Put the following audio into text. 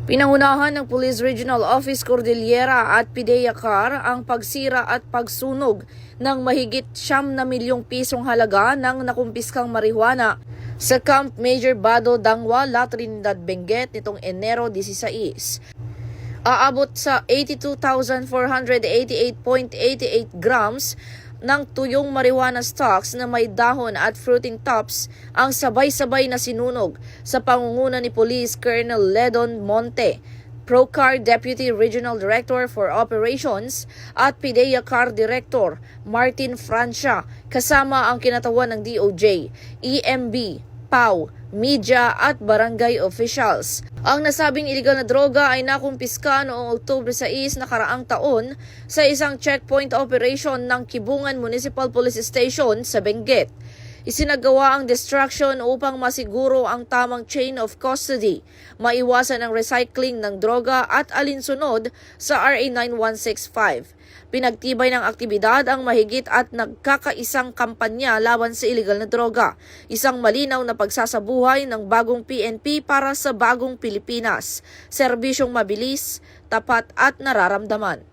Pinangunahan ng Police Regional Office Cordillera at PIDEA CAR ang pagsira at pagsunog ng mahigit 9 milyong pisong halaga ng nakumpiskang marijuana sa Camp Major Bado, Dangwa, La Trinidad, Benguet nitong Enero 16. Aabot sa 82,488.88 grams ng tuyong marijuana stalks na may dahon at fruiting tops ang sabay-sabay na sinunog sa pangunguna ni Police Colonel Ledon Monte, ProCAR Deputy Regional Director for Operations at PIDEA CAR Director Martin Francia kasama ang kinatawan ng DOJ, EMB, PAW, media at barangay officials. Ang nasabing iligal na droga ay nakumpiska noong Oktubre 6 nakaraang taon sa isang checkpoint operation ng Kibungan Municipal Police Station sa Benguet. Isinagawa ang destruction upang masiguro ang tamang chain of custody, maiwasan ang recycling ng droga at alinsunod sa RA 9165. Pinagtibay ng aktibidad ang mahigit at nagkakaisang kampanya laban sa iligal na droga, isang malinaw na pagsasabuhay ng bagong PNP para sa bagong Pilipinas, serbisyong mabilis, tapat at nararamdaman.